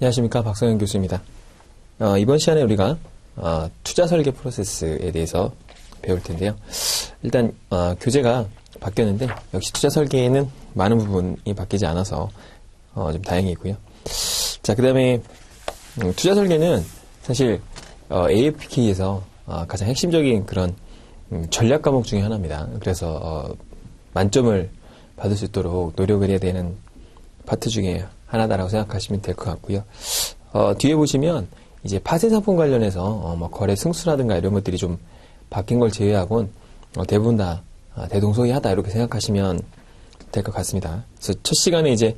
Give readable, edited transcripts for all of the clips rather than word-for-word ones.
안녕하십니까, 박성현 교수입니다. 이번 시간에 우리가 투자 설계 프로세스에 대해서 배울 텐데요. 일단 교재가 바뀌었는데 역시 투자 설계에는 많은 부분이 바뀌지 않아서 좀 다행이고요. 자, 그 다음에 투자 설계는 사실 AFPK에서 가장 핵심적인 그런 전략 과목 중에 하나입니다. 그래서 만점을 받을 수 있도록 노력을 해야 되는 파트 중에 하나다라고 생각하시면 될 것 같고요. 뒤에 보시면 이제 파생상품 관련해서 뭐 거래 승수라든가 이런 것들이 좀 바뀐 걸 제외하고는 대부분 다 대동소이하다 이렇게 생각하시면 될 것 같습니다. 그래서 첫 시간에 이제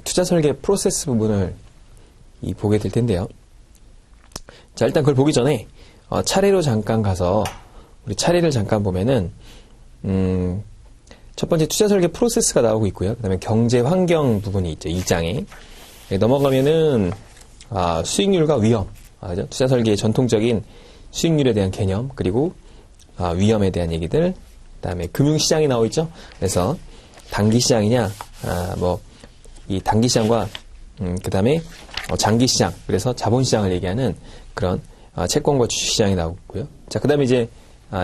투자 설계 프로세스 부분을 보게 될 텐데요. 자, 일단 그걸 보기 전에 차례로 잠깐 가서 우리 차례를 잠깐 보면은 첫 번째 투자 설계 프로세스가 나오고 있고요. 그 다음에 경제 환경 부분이 있죠. 1장에. 넘어가면은, 수익률과 위험. 그죠? 투자 설계의 전통적인 수익률에 대한 개념, 그리고, 위험에 대한 얘기들, 그 다음에 금융시장이 나오고 있죠. 그래서, 단기시장이냐, 이 단기시장과, 그 다음에, 장기시장, 그래서 자본시장을 얘기하는 그런, 채권과 주식시장이 나오고 있고요. 자, 그 다음에 이제,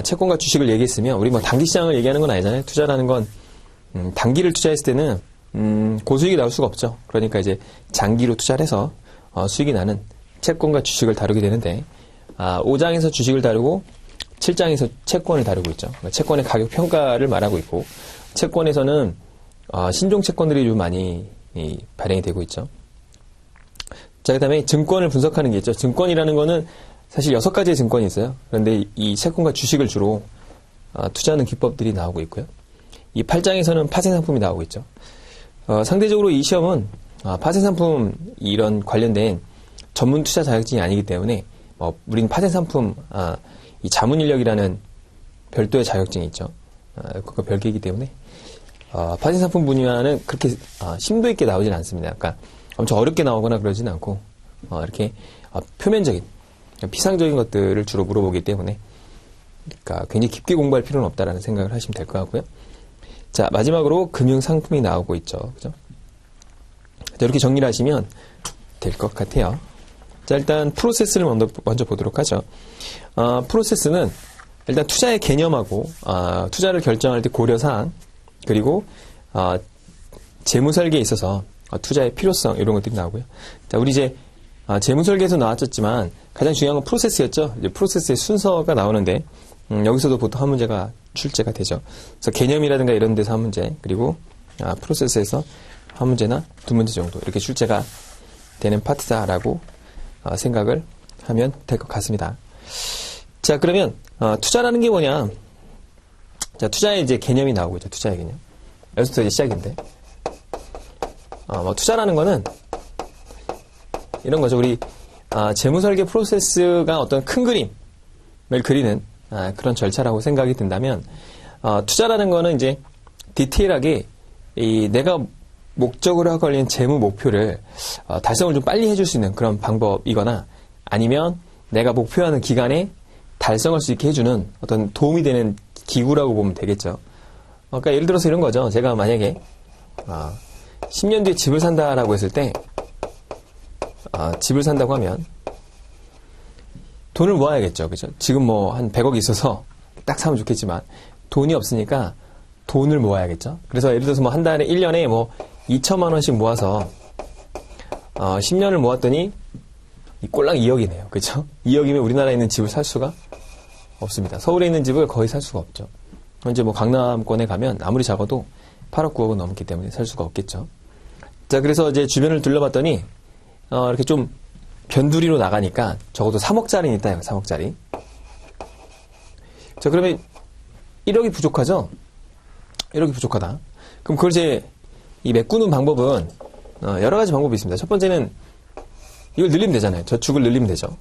채권과 주식을 얘기했으면 우리 뭐 단기 시장을 얘기하는 건 아니잖아요. 투자라는 건 단기를 투자했을 때는 고수익이 나올 수가 없죠. 그러니까 이제 장기로 투자를 해서 수익이 나는 채권과 주식을 다루게 되는데 5장에서 주식을 다루고 7장에서 채권을 다루고 있죠. 채권의 가격 평가를 말하고 있고 채권에서는 신종 채권들이 좀 많이 발행이 되고 있죠. 자, 그 다음에 증권을 분석하는 게 있죠. 증권이라는 거는 사실 6가지의 증권이 있어요. 그런데 이 채권과 주식을 주로 투자하는 기법들이 나오고 있고요. 이 8장에서는 파생상품이 나오고 있죠. 상대적으로 이 시험은 파생상품 이런 관련된 전문 투자 자격증이 아니기 때문에 우린 파생상품 이 자문인력이라는 별도의 자격증이 있죠. 그거 별개이기 때문에 파생상품 분야는 그렇게 심도 있게 나오진 않습니다. 그러니까 엄청 어렵게 나오거나 그러진 않고 이렇게 표면적인 피상적인 것들을 주로 물어보기 때문에 그러니까 굉장히 깊게 공부할 필요는 없다라는 생각을 하시면 될 것 같고요. 자, 마지막으로 금융상품이 나오고 있죠. 그죠? 자, 이렇게 정리를 하시면 될 것 같아요. 자, 일단 프로세스를 먼저 보도록 하죠. 프로세스는 일단 투자의 개념하고 투자를 결정할 때 고려사항 그리고 재무설계에 있어서 투자의 필요성 이런 것들이 나오고요. 자, 우리 이제 재무설계에서 나왔었지만 가장 중요한 건 프로세스였죠. 이제 프로세스의 순서가 나오는데 여기서도 보통 한 문제가 출제가 되죠. 그래서 개념이라든가 이런 데서 한 문제 그리고 프로세스에서 한 문제나 두 문제 정도 이렇게 출제가 되는 파트다라고 생각을 하면 될 것 같습니다. 자, 그러면 투자라는 게 뭐냐? 자, 투자의 이제 개념이 나오고 있죠. 투자의 개념. 여기서부터 이제 시작인데 투자라는 거는 이런 거죠. 우리 재무설계 프로세스가 어떤 큰 그림을 그리는 그런 절차라고 생각이 든다면 투자라는 거는 이제 디테일하게 내가 목적으로 하고 걸린 재무 목표를 달성을 좀 빨리 해줄 수 있는 그런 방법이거나 아니면 내가 목표하는 기간에 달성할 수 있게 해주는 어떤 도움이 되는 기구라고 보면 되겠죠. 그러니까 예를 들어서 이런 거죠. 제가 만약에 10년 뒤에 집을 산다라고 했을 때 집을 산다고 하면 돈을 모아야겠죠. 그죠? 지금 뭐 한 100억이 있어서 딱 사면 좋겠지만 돈이 없으니까 돈을 모아야겠죠. 그래서 예를 들어서 뭐 한 달에 1년에 뭐 2천만 원씩 모아서 10년을 모았더니 꼴랑 2억이네요. 그죠? 2억이면 우리나라에 있는 집을 살 수가 없습니다. 서울에 있는 집을 거의 살 수가 없죠. 현재 뭐 강남권에 가면 아무리 작아도 8억 9억은 넘기 때문에 살 수가 없겠죠. 자, 그래서 이제 주변을 둘러봤더니 이렇게 좀 변두리로 나가니까 적어도 3억짜리는 있다. 3억짜리. 자, 그러면 1억이 부족하죠? 1억이 부족하다. 그럼 그걸 이제 메꾸는 방법은 여러 가지 방법이 있습니다. 첫 번째는 이걸 늘리면 되잖아요. 저축을 늘리면 되죠.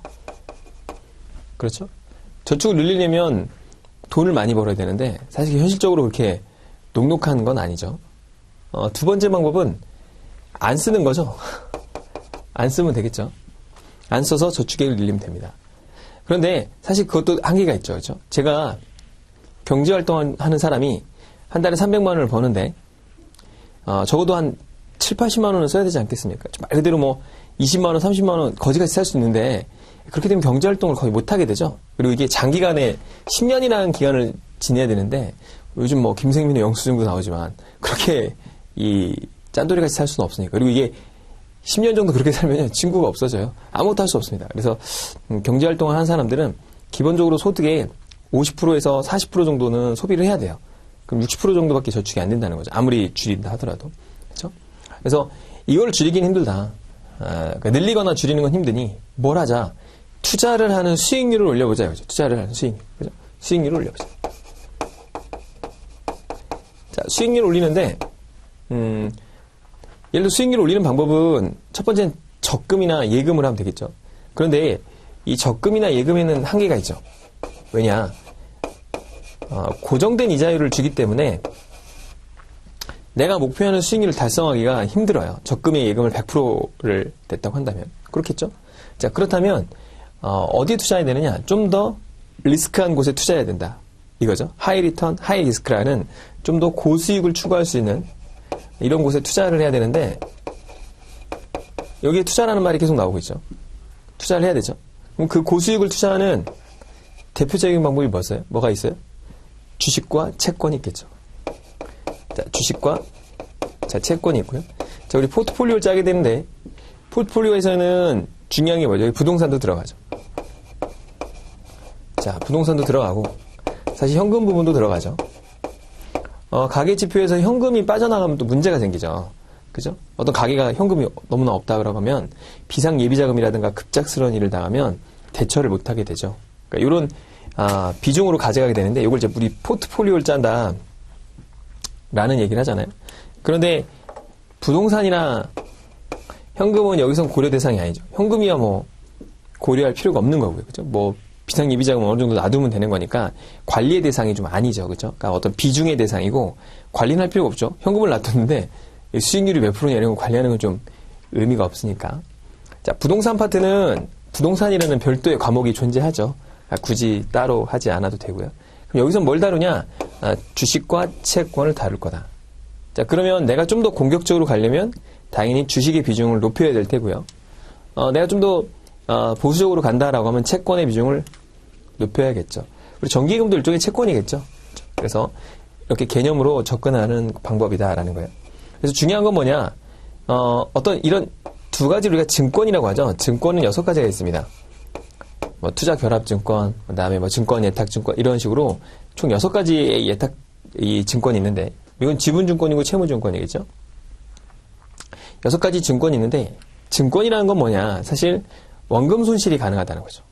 그렇죠? 저축을 늘리려면 돈을 많이 벌어야 되는데 사실 현실적으로 그렇게 녹록한 건 아니죠. 두 번째 방법은 안 쓰는 거죠. 안 쓰면 되겠죠. 안 써서 저축액을 늘리면 됩니다. 그런데 사실 그것도 한계가 있죠. 그렇죠? 제가 경제활동하는 사람이 한 달에 300만 원을 버는데 적어도 한 7, 80만 원은 써야 되지 않겠습니까? 말 그대로 뭐 20만 원, 30만 원 거지같이 살 수 있는데 그렇게 되면 경제활동을 거의 못하게 되죠. 그리고 이게 장기간에 10년이라는 기간을 지내야 되는데 요즘 뭐 김생민의 영수증도 나오지만 그렇게 이 짠돌이 같이 살 수는 없으니까. 그리고 이게 10년 정도 그렇게 살면 친구가 없어져요. 아무것도 할 수 없습니다. 그래서 경제활동을 하는 사람들은 기본적으로 소득의 50%에서 40% 정도는 소비를 해야 돼요. 그럼 60% 정도밖에 저축이 안 된다는 거죠. 아무리 줄인다 하더라도. 그렇죠? 그래서 이걸 줄이긴 힘들다. 그러니까 늘리거나 줄이는 건 힘드니 뭘 하자. 투자를 하는 수익률을 올려보자. 그죠? 투자를 하는 수익률. 그죠? 수익률을 올려보자. 자, 수익률을 올리는데, 예를 들어 수익률을 올리는 방법은 첫 번째는 적금이나 예금을 하면 되겠죠. 그런데 이 적금이나 예금에는 한계가 있죠. 왜냐? 고정된 이자율을 주기 때문에 내가 목표하는 수익률을 달성하기가 힘들어요. 적금에 예금을 100%를 냈다고 한다면. 그렇겠죠? 자, 그렇다면, 어디에 투자해야 되느냐? 좀 더 리스크한 곳에 투자해야 된다. 이거죠. 하이 리턴, 하이 리스크라는 좀 더 고수익을 추구할 수 있는 이런 곳에 투자를 해야 되는데, 여기에 투자라는 말이 계속 나오고 있죠. 투자를 해야 되죠. 그럼 그 고수익을 투자하는 대표적인 방법이 뭐가 있어요? 주식과 채권이 있겠죠. 자, 주식과 채권이 있고요. 자, 우리 포트폴리오를 짜게 되는데, 포트폴리오에서는 중요한 게 뭐죠? 부동산도 들어가죠. 자, 부동산도 들어가고, 사실 현금 부분도 들어가죠. 가계지표에서 현금이 빠져나가면 또 문제가 생기죠. 그죠? 어떤 가게가 현금이 너무나 없다 그러면 비상예비자금이라든가 급작스러운 일을 당하면 대처를 못하게 되죠. 그러니까 이런 비중으로 가져가게 되는데 이걸 이제 우리 포트폴리오를 짠다 라는 얘기를 하잖아요. 그런데 부동산이나 현금은 여기선 고려 대상이 아니죠. 현금이야 뭐 고려할 필요가 없는 거고요. 그죠? 뭐 비상예비자금 어느 정도 놔두면 되는 거니까 관리의 대상이 좀 아니죠. 그죠? 그러니까 어떤 비중의 대상이고 관리는 할 필요가 없죠. 현금을 놔뒀는데 수익률이 몇 프로냐 이런 거 관리하는 건 좀 의미가 없으니까. 자, 부동산 파트는 부동산이라는 별도의 과목이 존재하죠. 굳이 따로 하지 않아도 되고요. 그럼 여기서 뭘 다루냐? 주식과 채권을 다룰 거다. 자, 그러면 내가 좀 더 공격적으로 가려면 당연히 주식의 비중을 높여야 될 테고요. 내가 좀 더 보수적으로 간다라고 하면 채권의 비중을 높여야겠죠. 그리고 정기금도 일종의 채권이겠죠. 그래서 이렇게 개념으로 접근하는 방법이다라는 거예요. 그래서 중요한 건 뭐냐? 어떤 이런 두 가지 우리가 증권이라고 하죠. 증권은 6가지가 있습니다. 뭐 투자 결합 증권, 그다음에 뭐 증권 예탁 증권 이런 식으로 총 6가지의 이 증권이 있는데 이건 지분 증권이고 채무 증권이겠죠. 6가지 증권이 있는데 증권이라는 건 뭐냐? 사실 원금 손실이 가능하다는 거죠.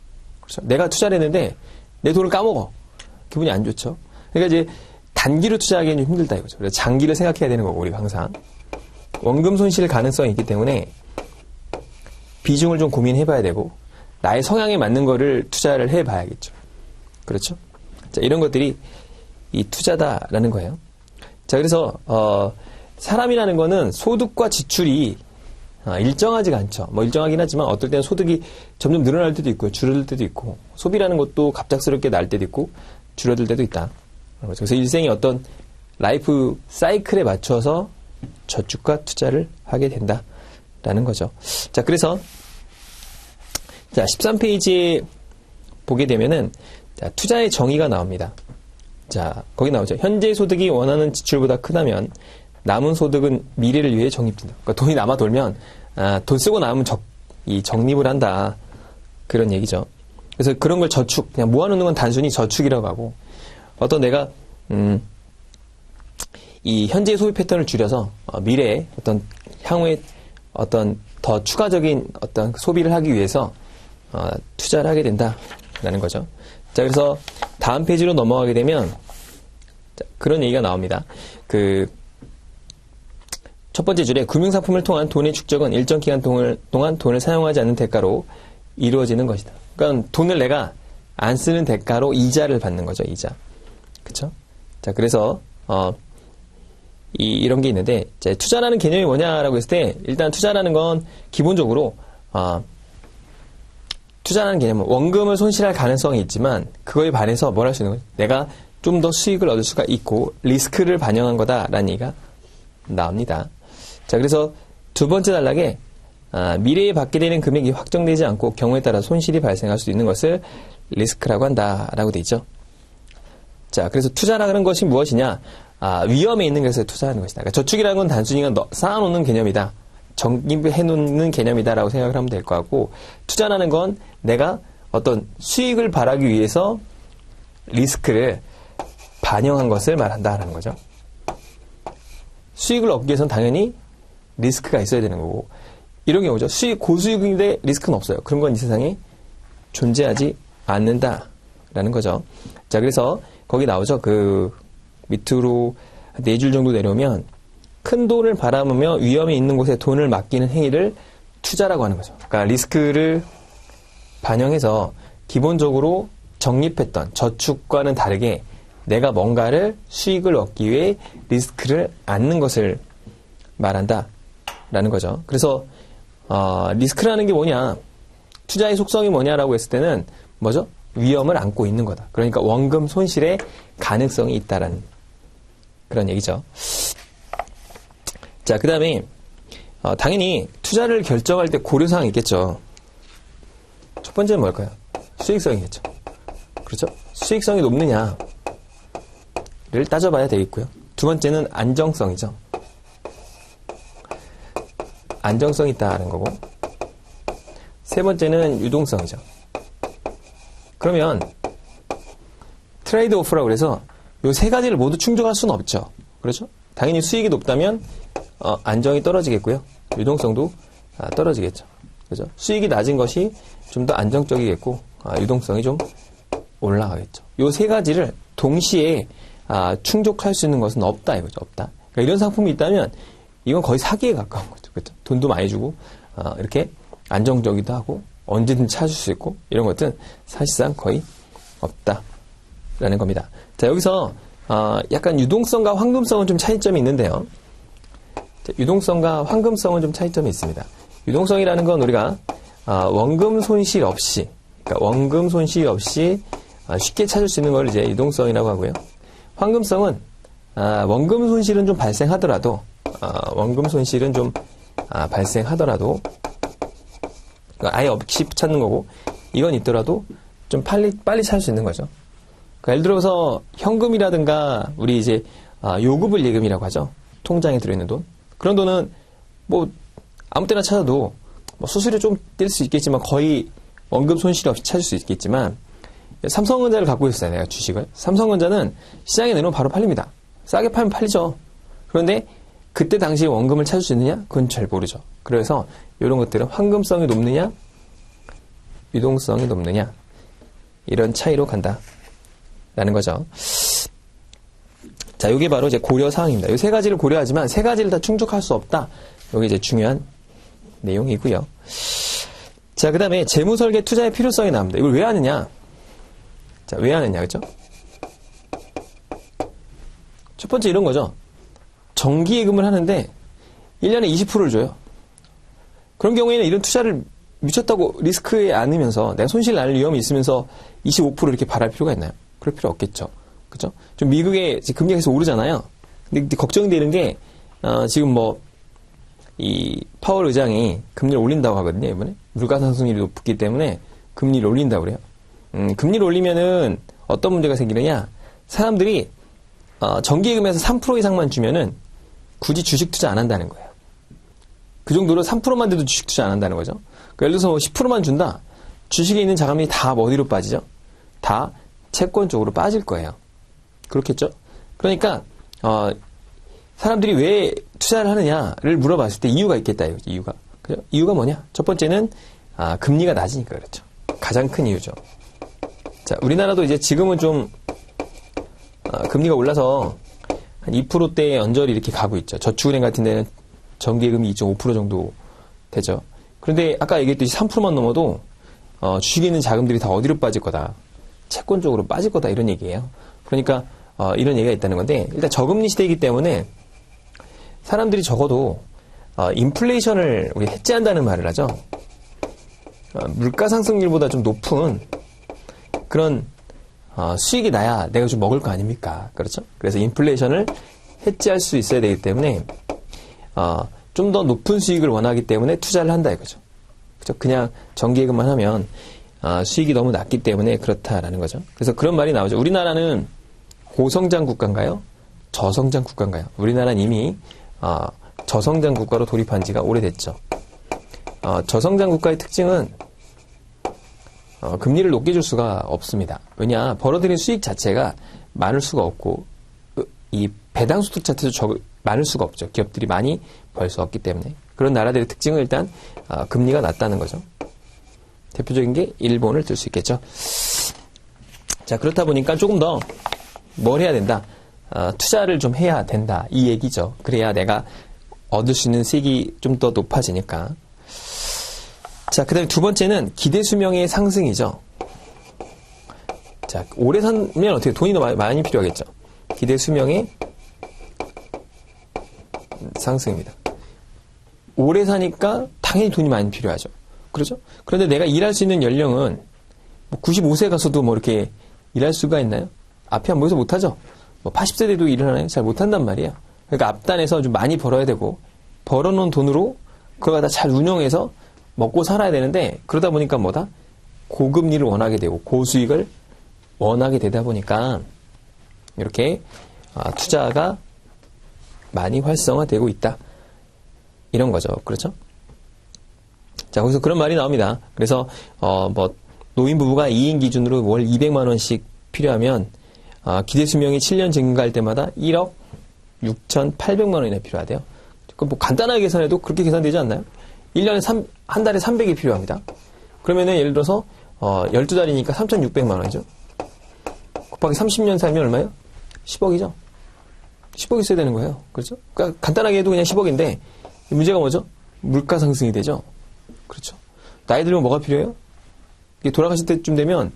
그렇죠? 내가 투자를 했는데 내 돈을 까먹어. 기분이 안 좋죠. 그러니까 이제 단기로 투자하기는 좀 힘들다 이거죠. 그래서 장기를 생각해야 되는 거고 우리가 항상 원금 손실 가능성이 있기 때문에 비중을 좀 고민해봐야 되고 나의 성향에 맞는 거를 투자를 해봐야겠죠. 그렇죠? 자, 이런 것들이 이 투자다라는 거예요. 자, 그래서 사람이라는 거는 소득과 지출이 일정하지가 않죠. 뭐 일정하긴 하지만 어떨 때는 소득이 점점 늘어날 때도 있고요. 줄어들 때도 있고 소비라는 것도 갑작스럽게 날 때도 있고 줄어들 때도 있다. 그래서 일생의 어떤 라이프 사이클에 맞춰서 저축과 투자를 하게 된다라는 거죠. 자, 그래서 자, 13페이지에 보게 되면은 자, 투자의 정의가 나옵니다. 자, 거기 나오죠. 현재 소득이 원하는 지출보다 크다면 남은 소득은 미래를 위해 적립된다. 그러니까 돈이 남아 돌면 돈 쓰고 남으면 적립을 한다. 그런 얘기죠. 그래서 그런 걸 저축, 그냥 모아놓는 건 단순히 저축이라고 하고 어떤 내가 이 현재의 소비 패턴을 줄여서 미래에 어떤 향후에 어떤 더 추가적인 어떤 소비를 하기 위해서 투자를 하게 된다라는 거죠. 자, 그래서 다음 페이지로 넘어가게 되면 자, 그런 얘기가 나옵니다. 첫 번째 줄에 금융상품을 통한 돈의 축적은 일정 기간 동안 돈을 사용하지 않는 대가로 이루어지는 것이다. 그러니까 돈을 내가 안 쓰는 대가로 이자를 받는 거죠. 이자. 그쵸? 자, 그래서 이런 게 있는데 자, 투자라는 개념이 뭐냐라고 했을 때 일단 투자라는 건 기본적으로 투자라는 개념은 원금을 손실할 가능성이 있지만 그거에 반해서 뭘 할 수 있는 거죠? 내가 좀 더 수익을 얻을 수가 있고 리스크를 반영한 거다라는 얘기가 나옵니다. 자, 그래서 두 번째 단락에 미래에 받게 되는 금액이 확정되지 않고 경우에 따라 손실이 발생할 수 있는 것을 리스크라고 한다라고 돼 있죠. 자, 그래서 투자라는 것이 무엇이냐? 위험에 있는 것에 투자하는 것이다. 그러니까 저축이라는 건 단순히 쌓아놓는 개념이다. 적립해놓는 개념이다라고 생각을 하면 될 것 같고, 투자라는 건 내가 어떤 수익을 바라기 위해서 리스크를 반영한 것을 말한다라는 거죠. 수익을 얻기 위해서는 당연히 리스크가 있어야 되는 거고, 이런 경우죠. 고수익인데 리스크는 없어요. 그런 건 이 세상에 존재하지 않는다라는 거죠. 자, 그래서 거기 나오죠. 그 밑으로 4줄 정도 내려오면 큰 돈을 바라보며 위험이 있는 곳에 돈을 맡기는 행위를 투자라고 하는 거죠. 그러니까 리스크를 반영해서 기본적으로 적립했던 저축과는 다르게 내가 뭔가를 수익을 얻기 위해 리스크를 안는 것을 말한다라는 거죠. 그래서 리스크라는 게 뭐냐, 투자의 속성이 뭐냐라고 했을 때는 뭐죠? 위험을 안고 있는 거다. 그러니까 원금 손실의 가능성이 있다라는 그런 얘기죠. 자, 그 다음에 당연히 투자를 결정할 때 고려사항이 있겠죠. 첫 번째는 뭘까요? 수익성이겠죠. 그렇죠? 수익성이 높느냐를 따져봐야 되겠고요. 두 번째는 안정성이죠. 안정성이 있다는 거고, 세 번째는 유동성이죠. 그러면 트레이드 오프라고 그래서 이 세 가지를 모두 충족할 수는 없죠. 그렇죠? 당연히 수익이 높다면 안정이 떨어지겠고요. 유동성도 떨어지겠죠. 그죠? 수익이 낮은 것이 좀 더 안정적이겠고, 유동성이 좀 올라가겠죠. 이 세 가지를 동시에 충족할 수 있는 것은 없다 이거죠. 없다. 그러니까 이런 상품이 있다면 이건 거의 사기에 가까운 거죠. 그렇죠? 돈도 많이 주고 이렇게 안정적이기도 하고 언제든 찾을 수 있고 이런 것들은 사실상 거의 없다라는 겁니다. 자, 여기서 약간 유동성과 황금성은 좀 차이점이 있는데요. 자, 유동성과 황금성은 좀 차이점이 있습니다. 유동성이라는 건 우리가 원금 손실 없이, 그러니까 원금 손실 없이 쉽게 찾을 수 있는 걸 이제 유동성이라고 하고요. 황금성은 원금 손실은 좀 발생하더라도 아예 없이 찾는 거고, 이건 있더라도 좀 빨리 찾을 수 있는 거죠. 그러니까 예를 들어서 현금이라든가 우리 이제 요금을 예금이라고 하죠. 통장에 들어있는 돈. 그런 돈은 뭐 아무 때나 찾아도 뭐 수수료 좀 뛸 수 있겠지만 거의 원금 손실 없이 찾을 수 있겠지만, 삼성전자를 갖고 있어요. 내가 주식을. 삼성전자는 시장에 내놓으면 바로 팔립니다. 싸게 팔면 팔리죠. 그런데 그때 당시에 원금을 찾을 수 있느냐? 그건 잘 모르죠. 그래서 이런 것들은 황금성이 높느냐, 유동성이 높느냐, 이런 차이로 간다라는 거죠. 자, 이게 바로 이제 고려 사항입니다. 이 세 가지를 고려하지만 세 가지를 다 충족할 수 없다. 이게 이제 중요한 내용이고요. 자, 그 다음에 재무 설계 투자의 필요성이 나옵니다. 이걸 왜 하느냐? 자, 왜 하느냐, 그죠? 첫 번째 이런 거죠. 정기예금을 하는데 1년에 20%를 줘요. 그런 경우에는 이런 투자를 미쳤다고 리스크에 안으면서 내가 손실 날 위험이 있으면서 25% 이렇게 바랄 필요가 있나요? 그럴 필요 없겠죠. 그죠? 좀 미국의 금리가 계속 오르잖아요. 근데 걱정되는 게 지금 이 파월 의장이 금리를 올린다고 하거든요. 이번에 물가 상승률이 높기 때문에 금리를 올린다고 그래요. 금리를 올리면은 어떤 문제가 생기느냐? 사람들이 정기예금에서 3% 이상만 주면은 굳이 주식 투자 안 한다는 거예요. 그 정도로 3%만 돼도 주식 투자 안 한다는 거죠. 그러니까 예를 들어서 10%만 준다. 주식에 있는 자금이 다 어디로 빠지죠? 다 채권 쪽으로 빠질 거예요. 그렇겠죠? 그러니까 사람들이 왜 투자를 하느냐를 물어봤을 때 이유가 있겠다. 이유가. 그죠? 이유가 뭐냐? 첫 번째는 금리가 낮으니까 그렇죠. 가장 큰 이유죠. 자, 우리나라도 이제 지금은 좀 금리가 올라서 한 2%대의 언저리 이렇게 가고 있죠. 저축은행 같은 데는 정기예금이 2.5% 정도 되죠. 그런데 아까 얘기했듯이 3%만 넘어도 주식에 있는 자금들이 다 어디로 빠질 거다. 채권 쪽으로 빠질 거다. 이런 얘기예요. 그러니까 이런 얘기가 있다는 건데, 일단 저금리 시대이기 때문에 사람들이 적어도 인플레이션을 우리 해지한다는 말을 하죠. 물가 상승률보다 좀 높은 그런 수익이 나야 내가 좀 먹을 거 아닙니까? 그렇죠? 그래서 인플레이션을 해지할 수 있어야 되기 때문에 좀 더 높은 수익을 원하기 때문에 투자를 한다 이거죠. 그죠? 그냥 정기예금만 하면 수익이 너무 낮기 때문에 그렇다라는 거죠. 그래서 그런 말이 나오죠. 우리나라는 고성장 국가인가요? 저성장 국가인가요? 우리나라는 이미 저성장 국가로 돌입한 지가 오래됐죠. 저성장 국가의 특징은 금리를 높게 줄 수가 없습니다. 왜냐? 벌어들인 수익 자체가 많을 수가 없고 이 배당 소득 자체도 많을 수가 없죠. 기업들이 많이 벌 수 없기 때문에. 그런 나라들의 특징은 일단 금리가 낮다는 거죠. 대표적인 게 일본을 들 수 있겠죠. 자, 그렇다 보니까 조금 더 뭘 해야 된다? 투자를 좀 해야 된다. 이 얘기죠. 그래야 내가 얻을 수 있는 수익이 좀 더 높아지니까. 자, 그 다음에 두 번째는 기대 수명의 상승이죠. 자, 오래 살면 어떻게 돈이 너무 많이 필요하겠죠. 기대 수명의 상승입니다. 오래 사니까 당연히 돈이 많이 필요하죠. 그렇죠? 그런데 내가 일할 수 있는 연령은 95세 가서도 뭐 이렇게 일할 수가 있나요? 앞에 안 보여서 못하죠. 80세 돼도 일을 하나요? 잘 못한단 말이에요. 그러니까 앞단에서 좀 많이 벌어야 되고 벌어놓은 돈으로 그걸 다 잘 운영해서 먹고 살아야 되는데 그러다 보니까 뭐다? 고금리를 원하게 되고 고수익을 원하게 되다 보니까 이렇게 투자가 많이 활성화되고 있다. 이런 거죠. 그렇죠? 자, 거기서 그런 말이 나옵니다. 그래서 노인 부부가 2인 기준으로 월 200만 원씩 필요하면 기대 수명이 7년 증가할 때마다 1억 6,800만 원이나 필요하대요. 그럼 뭐 간단하게 계산해도 그렇게 계산되지 않나요? 1년에 한 달에 300이 필요합니다. 그러면은 예를 들어서 12달이니까 3,600만 원이죠. 곱하기 30년 살면 얼마예요? 10억이죠. 10억 있어야 되는 거예요. 그렇죠? 그러니까 간단하게 해도 그냥 10억인데 문제가 뭐죠? 물가 상승이 되죠. 그렇죠? 나이 들면 뭐가 필요해요? 이게 돌아가실 때쯤 되면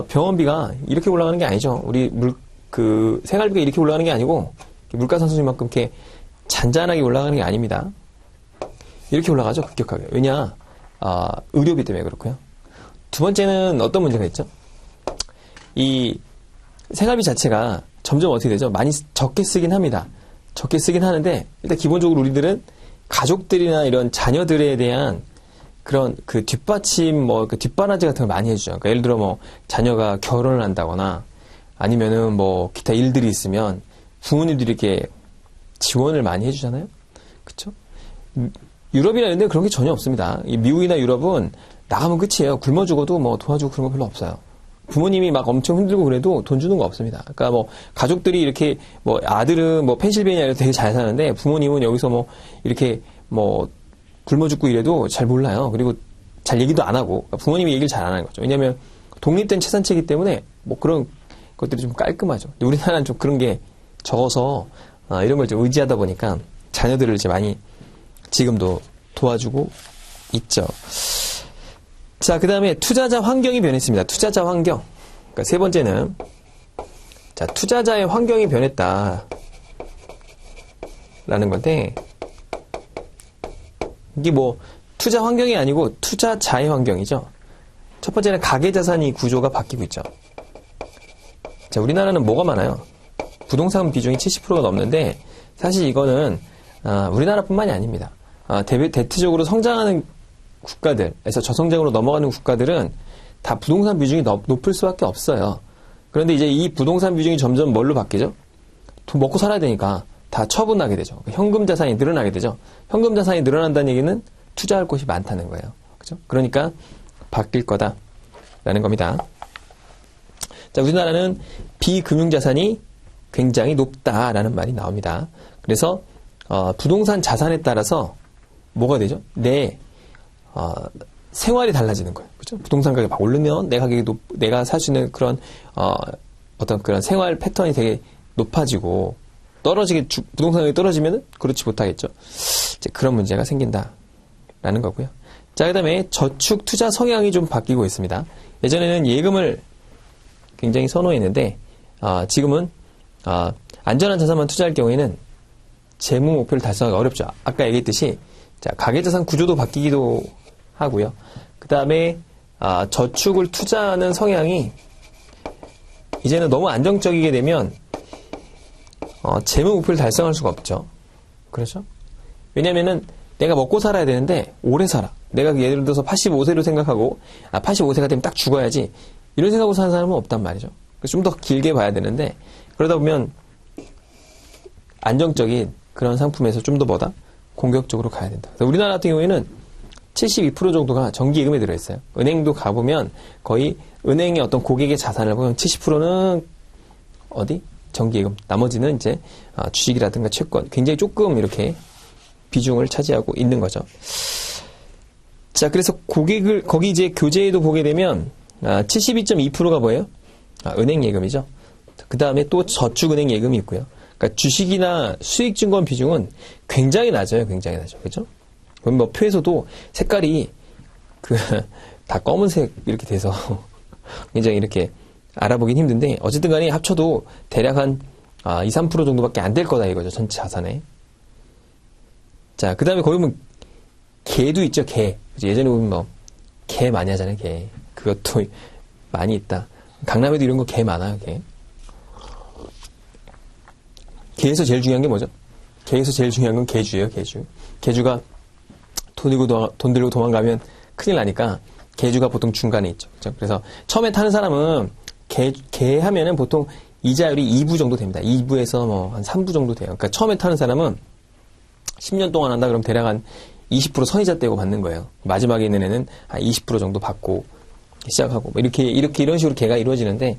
병원비가 이렇게 올라가는 게 아니죠. 우리 생활비가 이렇게 올라가는 게 아니고 물가 상승만큼 이렇게 잔잔하게 올라가는 게 아닙니다. 이렇게 올라가죠. 급격하게. 왜냐? 의료비 때문에 그렇고요. 두 번째는 어떤 문제가 있죠? 이 생활비 자체가 점점 어떻게 되죠? 많이 적게 쓰긴 합니다. 적게 쓰긴 하는데 일단 기본적으로 우리들은 가족들이나 이런 자녀들에 대한 그런 그 뒷받침 그 뒷바라지 같은 걸 많이 해주죠. 그러니까 예를 들어 뭐 자녀가 결혼을 한다거나 아니면은 뭐 기타 일들이 있으면 부모님들이 이렇게 지원을 많이 해주잖아요. 그쵸? 유럽이나 이런 데 그런 게 전혀 없습니다. 이 미국이나 유럽은 나가면 끝이에요. 굶어 죽어도 뭐 도와주고 그런 거 별로 없어요. 부모님이 막 엄청 힘들고 그래도 돈 주는 거 없습니다. 그러니까 뭐 가족들이 이렇게 뭐 아들은 뭐 펜실베니아에서 되게 잘 사는데 부모님은 여기서 뭐 이렇게 뭐 굶어 죽고 이래도 잘 몰라요. 그리고 잘 얘기도 안 하고 그러니까 부모님이 얘기를 잘 안 하는 거죠. 왜냐하면 독립된 채산체이기 때문에 뭐 그런 것들이 좀 깔끔하죠. 근데 우리나라는 좀 그런 게 적어서 이런 걸 좀 의지하다 보니까 자녀들을 이제 많이 지금도 도와주고 있죠. 자, 그 다음에 투자자 환경이 변했습니다. 투자자 환경. 그러니까 세 번째는 자, 투자자의 환경이 변했다 라는 건데 이게 뭐 투자 환경이 아니고 투자자의 환경이죠. 첫 번째는 가계자산이 구조가 바뀌고 있죠. 자, 우리나라는 뭐가 많아요? 부동산 비중이 70%가 넘는데 사실 이거는 우리나라뿐만이 아닙니다. 대체적으로 성장하는 국가들에서 저성장으로 넘어가는 국가들은 다 부동산 비중이 높을 수밖에 없어요. 그런데 이제 이 부동산 비중이 점점 뭘로 바뀌죠? 돈 먹고 살아야 되니까 다 처분하게 되죠. 현금 자산이 늘어나게 되죠. 현금 자산이 늘어난다는 얘기는 투자할 곳이 많다는 거예요. 그죠? 그러니까 바뀔 거다라는 겁니다. 자, 우리나라는 비금융 자산이 굉장히 높다라는 말이 나옵니다. 그래서 부동산 자산에 따라서 뭐가 되죠? 내 생활이 달라지는 거예요. 그렇죠? 부동산 가격이 막 오르면 내 가격이 내가 살 수 있는 그런 어떤 그런 생활 패턴이 되게 높아지고 부동산 가격이 떨어지면은 그렇지 못하겠죠. 이제 그런 문제가 생긴다라는 거고요. 자, 그다음에 저축 투자 성향이 좀 바뀌고 있습니다. 예전에는 예금을 굉장히 선호했는데 지금은 안전한 자산만 투자할 경우에는 재무 목표를 달성하기 어렵죠. 아까 얘기했듯이 자, 가계자산 구조도 바뀌기도 하고요. 그 다음에 저축을 투자하는 성향이 이제는 너무 안정적이게 되면 재무 목표를 달성할 수가 없죠. 그렇죠? 왜냐면은 내가 먹고 살아야 되는데 오래 살아. 내가 예를 들어서 85세로 생각하고 85세가 되면 딱 죽어야지 이런 생각으로 사는 사람은 없단 말이죠. 좀 더 길게 봐야 되는데 그러다 보면 안정적인 그런 상품에서 좀 더 뭐다? 공격적으로 가야 된다. 우리나라 같은 경우에는 72% 정도가 정기예금에 들어있어요. 은행도 가보면 거의 은행의 어떤 고객의 자산을 보면 70%는 어디? 정기예금. 나머지는 이제 주식이라든가 채권. 굉장히 조금 이렇게 비중을 차지하고 있는 거죠. 자, 그래서 고객을, 거기 이제 교재에도 보게 되면 72.2%가 뭐예요? 은행예금이죠. 그 다음에 또 저축은행 예금이 있고요. 그러니까 주식이나 수익증권 비중은 굉장히 낮아요. 굉장히 낮아요. 그죠? 그럼 뭐 표에서도 색깔이 다 검은색 이렇게 돼서 굉장히 이렇게 알아보긴 힘든데 어쨌든 간에 합쳐도 대략 한 2, 3% 정도밖에 안 될 거다 이거죠. 전체 자산에. 자, 그 다음에 거기 보면 개도 있죠. 개. 예전에 보면 뭐 개 많이 하잖아요. 개. 그것도 많이 있다. 강남에도 이런 거 개 많아요. 개. 개에서 제일 중요한 게 뭐죠? 개에서 제일 중요한 건 개주예요. 개주. 개주가 돈 들고 도망가면 큰일 나니까 개주가 보통 중간에 있죠. 그렇죠? 그래서 처음에 타는 사람은 개 하면은 보통 이자율이 2부 정도 됩니다. 2부에서 뭐 한 3부 정도 돼요. 그러니까 처음에 타는 사람은 10년 동안 한다 그러면 대략 한 20% 선이자 떼고 받는 거예요. 마지막에 있는 애는 한 20% 정도 받고 시작하고 뭐 이런 식으로 개가 이루어지는데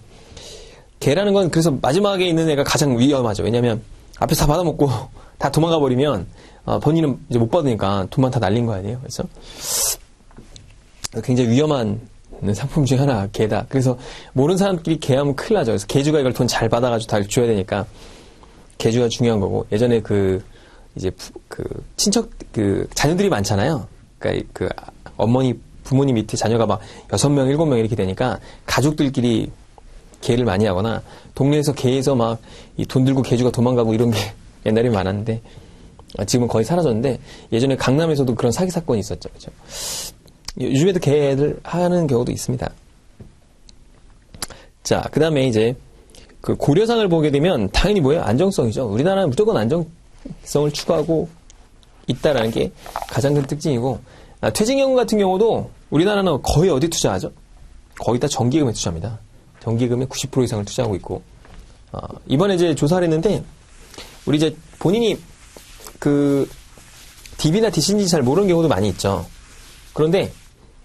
개라는 건 그래서 마지막에 있는 애가 가장 위험하죠. 왜냐면 앞에서 다 받아먹고 다 도망가 버리면 본인은 이제 못 받으니까 돈만 다 날린 거 아니에요. 그래서 굉장히 위험한 상품 중에 하나 개다. 그래서 모르는 사람끼리 개하면 큰일 나죠. 그래서 개주가 이걸 돈 잘 받아가지고 다 줘야 되니까 개주가 중요한 거고 예전에 친척 자녀들이 많잖아요. 그러니까 부모님 밑에 자녀가 막 6명, 7명 이렇게 되니까 가족들끼리 개를 많이 하거나 동네에서 개에서 막 돈 들고 개주가 도망가고 이런 게 옛날에 많았는데 지금은 거의 사라졌는데 예전에 강남에서도 그런 사기 사건이 있었죠. 그렇죠? 요즘에도 개를 하는 경우도 있습니다. 자, 그 다음에 이제 그 고려상을 보게 되면 당연히 뭐예요? 안정성이죠. 우리나라는 무조건 안정성을 추구하고 있다라는 게 가장 큰 특징이고 퇴직연금 같은 경우도 우리나라는 거의 어디 투자하죠? 거의 다 정기금에 투자합니다. 정기금의 90% 이상을 투자하고 있고 이번에 이제 조사를 했는데 우리 이제 본인이 DB나 DC인지 잘 모르는 경우도 많이 있죠. 그런데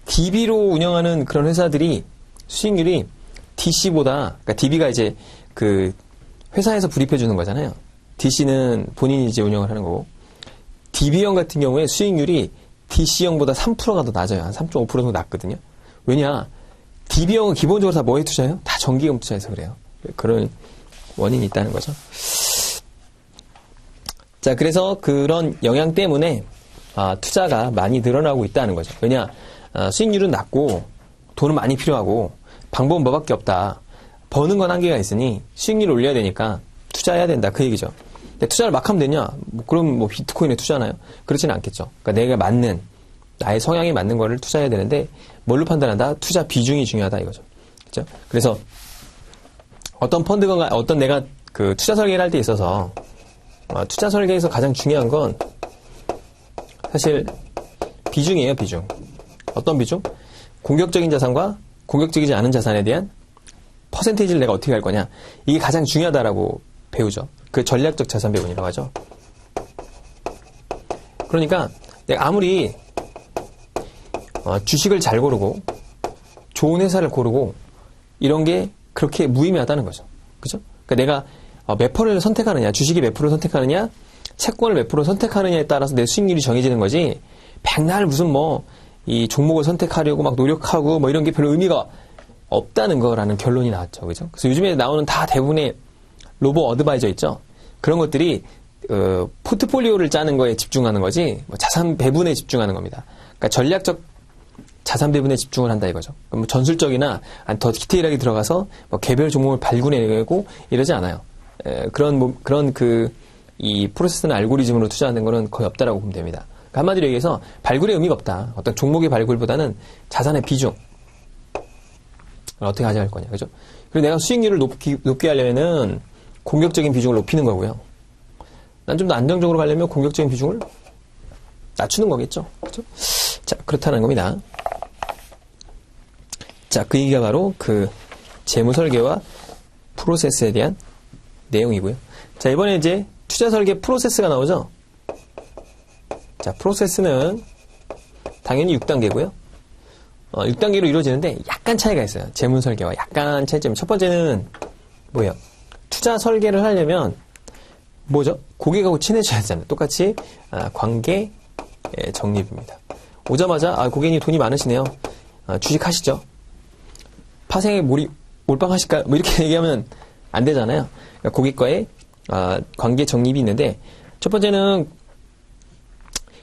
DB로 운영하는 그런 회사들이 수익률이 DC보다 그러니까 DB가 이제 회사에서 불입해 주는 거잖아요. DC는 본인이 이제 운영을 하는 거고 DB형 같은 경우에 수익률이 DC형보다 3%가 더 낮아요. 한 3.5% 정도 낮거든요. 왜냐? DB형은 기본적으로 다 뭐에 투자해요? 다 정기금 투자해서 그래요. 그런 원인이 있다는 거죠. 자, 그래서 그런 영향 때문에 투자가 많이 늘어나고 있다는 거죠. 왜냐? 수익률은 낮고 돈은 많이 필요하고 방법은 뭐밖에 없다. 버는 건 한계가 있으니 수익률을 올려야 되니까 투자해야 된다. 그 얘기죠. 근데 투자를 막 하면 되냐? 그럼 비트코인에 투자하나요? 그렇지는 않겠죠. 그러니까 내가 나의 성향에 맞는 거를 투자해야 되는데 뭘로 판단한다? 투자 비중이 중요하다 이거죠. 그렇죠? 그래서 어떤 펀드가 어떤 내가 투자 설계를 할 때 있어서 투자 설계에서 가장 중요한 건 사실 비중이에요, 비중. 어떤 비중? 공격적인 자산과 공격적이지 않은 자산에 대한 퍼센테이지를 내가 어떻게 할 거냐. 이게 가장 중요하다라고 배우죠. 그 전략적 자산 배분이라고 하죠. 그러니까 내가 아무리 주식을 잘 고르고 좋은 회사를 고르고 이런 게 그렇게 무의미하다는 거죠. 그죠? 그러니까 내가 몇 프로를 선택하느냐, 주식이 몇 프로를 선택하느냐, 채권을 몇 프로를 선택하느냐에 따라서 내 수익률이 정해지는 거지, 백날 무슨 이 종목을 선택하려고 막 노력하고 이런 게 별로 의미가 없다는 거라는 결론이 나왔죠. 그죠? 그래서 요즘에 나오는 다 대부분의 로보 어드바이저 있죠? 그런 것들이, 포트폴리오를 짜는 거에 집중하는 거지, 자산 배분에 집중하는 겁니다. 그러니까 전략적 자산 배분에 집중을 한다 이거죠. 전술적이나 더 디테일하게 들어가서 개별 종목을 발굴해내고 이러지 않아요. 이 프로세스나 알고리즘으로 투자하는 거는 거의 없다라고 보면 됩니다. 그러니까 한마디로 얘기해서 발굴의 의미가 없다. 어떤 종목의 발굴보다는 자산의 비중. 어떻게 가져갈 거냐. 그죠? 그리고 내가 수익률을 높게 하려면은 공격적인 비중을 높이는 거고요. 난 좀 더 안정적으로 가려면 공격적인 비중을 낮추는 거겠죠. 그죠? 자, 그렇다는 겁니다. 자, 그 얘기가 바로 그 재무 설계와 프로세스에 대한 내용이고요. 자, 이번에 이제 투자 설계 프로세스가 나오죠. 자, 프로세스는 당연히 6단계고요. 6단계로 이루어지는데 약간 차이가 있어요. 재무 설계와 약간 차이점. 첫 번째는 뭐예요? 투자 설계를 하려면 뭐죠? 고객하고 친해져야 되잖아요. 똑같이 관계 정립입니다. 오자마자 고객님 돈이 많으시네요. 주식하시죠. 파생에 몰빵하실까요? 뭐 이렇게 얘기하면 안 되잖아요. 그러니까 고객과의 관계 정립이 있는데 첫 번째는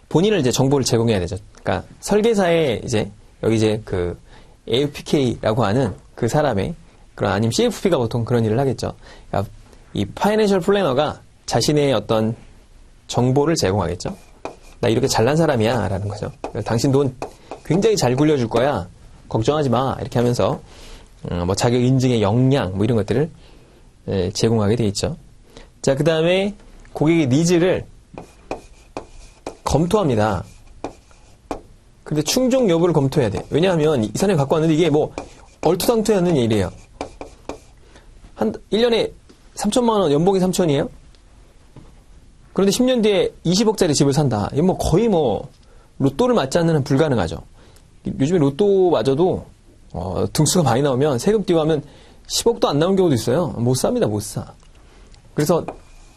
본인을 이제 정보를 제공해야 되죠. 그러니까 설계사의 이제 여기 이제 그 AFPK라고 하는 그 사람의 그런 아니면 CFP가 보통 그런 일을 하겠죠. 그러니까 이 파이낸셜 플래너가 자신의 어떤 정보를 제공하겠죠. 나 이렇게 잘난 사람이야 라는 거죠. 당신 돈 굉장히 잘 굴려줄 거야. 걱정하지 마. 이렇게 하면서 뭐 자격 인증의 역량 뭐 이런 것들을 제공하게 돼 있죠. 자, 그 다음에 고객의 니즈를 검토합니다. 근데 충족 여부를 검토해야 돼. 왜냐하면 이 사람이 갖고 왔는데 이게 뭐 얼토당토하는 일이에요. 한 1년에 3천만 원 연봉이 3천이에요? 그런데 10년 뒤에 20억짜리 집을 산다. 이건 뭐 거의 뭐 로또를 맞지 않는 한 불가능하죠. 요즘에 로또 맞아도 등수가 많이 나오면 세금 띄고 하면 10억도 안 나온 경우도 있어요. 못 삽니다. 못 사. 그래서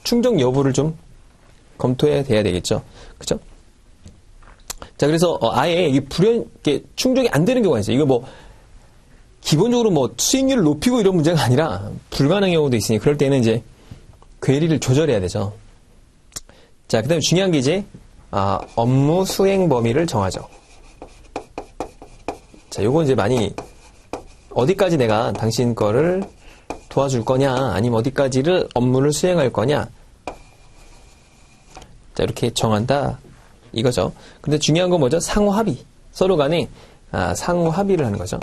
충족 여부를 좀 검토해야 돼야 되겠죠. 그죠? 자, 그래서 아예 이게 이게 충족이 안 되는 경우가 있어요. 이거 뭐 기본적으로 뭐 수익률을 높이고 이런 문제가 아니라 불가능한 경우도 있으니 그럴 때는 이제 괴리를 조절해야 되죠. 자, 그 다음에 중요한 게 이제 업무 수행 범위를 정하죠. 자, 요거 이제 많이 어디까지 내가 당신 거를 도와줄 거냐 아니면 어디까지를 업무를 수행할 거냐 자, 이렇게 정한다 이거죠. 근데 중요한 건 뭐죠? 상호 합의. 서로 간에 상호 합의를 하는 거죠.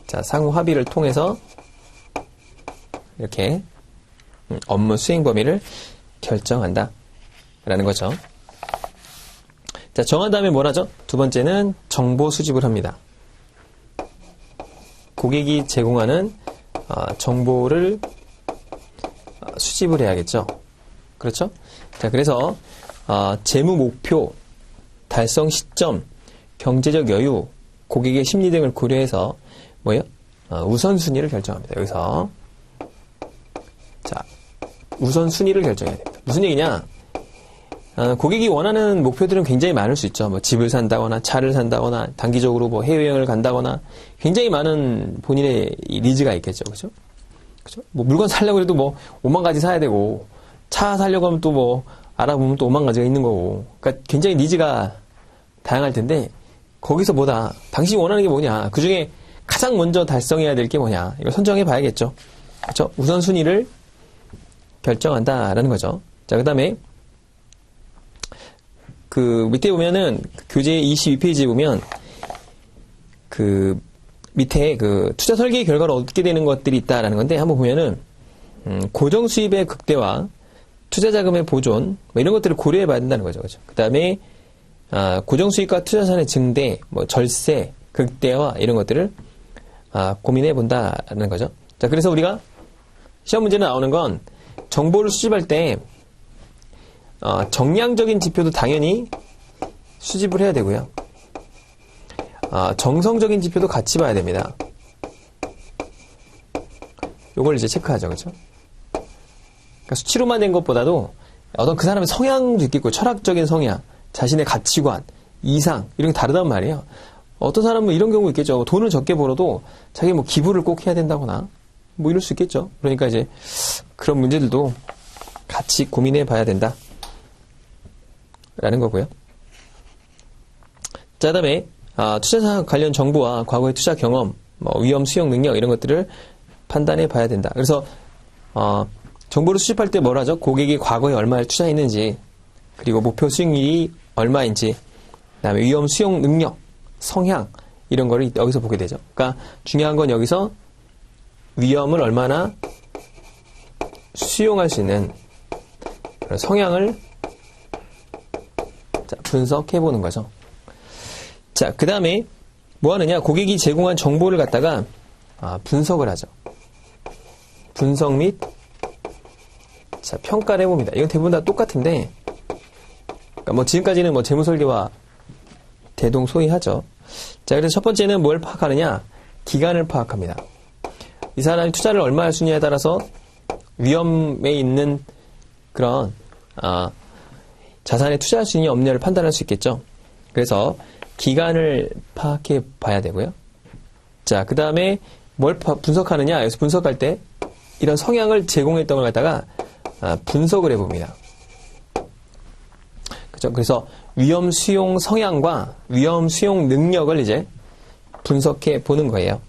자, 상호 합의를 통해서 이렇게 업무 수행 범위를 결정한다 라는 거죠. 자, 정한 다음에 뭘 하죠? 두 번째는 정보 수집을 합니다. 고객이 제공하는 정보를 수집을 해야겠죠. 그렇죠? 자, 그래서 재무 목표, 달성 시점, 경제적 여유, 고객의 심리 등을 고려해서 뭐예요? 우선순위를 결정합니다. 여기서 자, 우선순위를 결정해야 됩니다. 무슨 얘기냐? 고객이 원하는 목표들은 굉장히 많을 수 있죠. 뭐 집을 산다거나 차를 산다거나 단기적으로 뭐 해외여행을 간다거나 굉장히 많은 본인의 니즈가 있겠죠. 그죠? 그죠? 뭐 물건 사려고 해도 뭐 5만 가지 사야 되고 차 사려고 하면 또 뭐 알아보면 또 5만 가지가 있는 거고. 그러니까 굉장히 니즈가 다양할 텐데 거기서 뭐다. 당신이 원하는 게 뭐냐. 그 중에 가장 먼저 달성해야 될 게 뭐냐. 이걸 선정해 봐야겠죠. 그렇죠? 우선순위를 결정한다라는 거죠. 자, 그 다음에 그 밑에 보면은 교재 22페이지에 보면 그 밑에 그 투자 설계 결과를 얻게 되는 것들이 있다라는 건데 한번 보면은 고정 수입의 극대화, 투자 자금의 보존 뭐 이런 것들을 고려해 봐야 된다는 거죠. 그렇죠? 그다음에 고정 수익과 투자 자산의 증대, 뭐 절세, 극대화 이런 것들을 고민해 본다는 거죠. 자, 그래서 우리가 시험 문제는 나오는 건 정보를 수집할 때 정량적인 지표도 당연히 수집을 해야 되고요. 정성적인 지표도 같이 봐야 됩니다. 요걸 이제 체크하죠. 그렇죠? 그러니까 수치로만 된 것보다도 어떤 그 사람의 성향도 있겠고 철학적인 성향, 자신의 가치관, 이상 이런 게 다르단 말이에요. 어떤 사람은 이런 경우 있겠죠. 돈을 적게 벌어도 자기 뭐 기부를 꼭 해야 된다거나 뭐 이럴 수 있겠죠. 그러니까 이제 그런 문제들도 같이 고민해 봐야 된다. 라는 거고요. 자, 그다음에 투자사 관련 정보와 과거의 투자 경험, 뭐 위험 수용 능력 이런 것들을 판단해 봐야 된다. 그래서 정보를 수집할 때 뭘 하죠? 고객이 과거에 얼마를 투자했는지, 그리고 목표 수익률이 얼마인지, 그다음에 위험 수용 능력, 성향 이런 거를 여기서 보게 되죠. 그러니까 중요한 건 여기서 위험을 얼마나 수용할 수 있는 그런 성향을 분석해 보는 거죠. 자, 그 다음에 뭐 하느냐? 고객이 제공한 정보를 갖다가 분석을 하죠. 분석 및 자, 평가를 해봅니다. 이건 대부분 다 똑같은데, 그러니까 뭐 지금까지는 뭐 재무설계와 대동소이하죠. 자, 그래서 첫 번째는 뭘 파악하느냐? 기간을 파악합니다. 이 사람이 투자를 얼마 할 수 있냐에 따라서 위험에 있는 그런 자산에 투자할 수 있냐 없냐를 판단할 수 있겠죠. 그래서 기간을 파악해 봐야 되고요. 자, 그 다음에 뭘 분석하느냐? 여기서 분석할 때 이런 성향을 제공했던 걸 갖다가 분석을 해봅니다. 그죠? 그래서 위험 수용 성향과 위험 수용 능력을 이제 분석해 보는 거예요.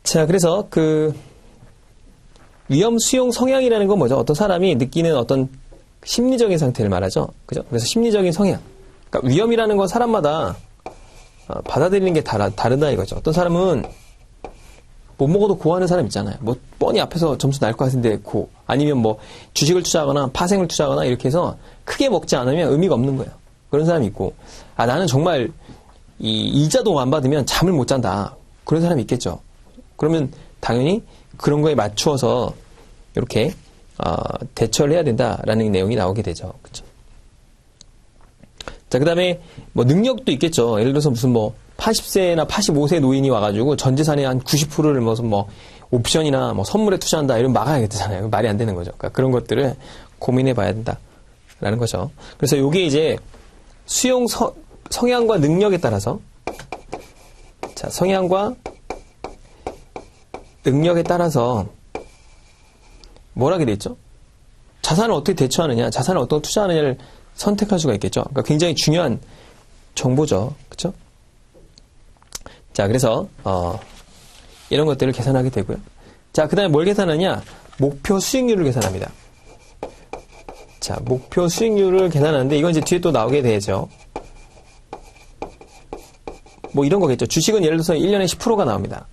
자, 그래서 그 위험 수용 성향이라는 건 뭐죠? 어떤 사람이 느끼는 어떤 심리적인 상태를 말하죠. 그죠? 그래서 심리적인 성향. 그러니까 위험이라는 건 사람마다 받아들이는 게 다르다 이거죠. 어떤 사람은 못 먹어도 고하는 사람 있잖아요. 뭐 뻔히 앞에서 점수 날 것 같은데 고, 아니면 뭐 주식을 투자하거나 파생을 투자하거나 이렇게 해서 크게 먹지 않으면 의미가 없는 거예요. 그런 사람이 있고, 나는 정말 이 이자도 안 받으면 잠을 못 잔다. 그런 사람이 있겠죠. 그러면 당연히 그런 거에 맞추어서 이렇게 대처를 해야 된다라는 내용이 나오게 되죠. 그렇죠? 자, 그 다음에 뭐 능력도 있겠죠. 예를 들어서 무슨 뭐 80세나 85세 노인이 와가지고 전 재산의 한 90%를 무슨 뭐 옵션이나 뭐 선물에 투자한다 이러면 막아야겠잖아요. 말이 안 되는 거죠. 그러니까 그런 것들을 고민해 봐야 된다라는 거죠. 그래서 요게 이제 수용 성향과 능력에 따라서 자, 성향과 능력에 따라서 뭘 하게 돼 있죠? 자산을 어떻게 대처하느냐, 자산을 어떻게 투자하느냐를 선택할 수가 있겠죠. 그러니까 굉장히 중요한 정보죠. 그렇죠? 자, 그래서 이런 것들을 계산하게 되고요. 자, 그 다음에 뭘 계산하냐? 목표 수익률을 계산합니다. 자, 목표 수익률을 계산하는데 이건 이제 뒤에 또 나오게 되죠. 뭐 이런 거겠죠. 주식은 예를 들어서 1년에 10%가 나옵니다.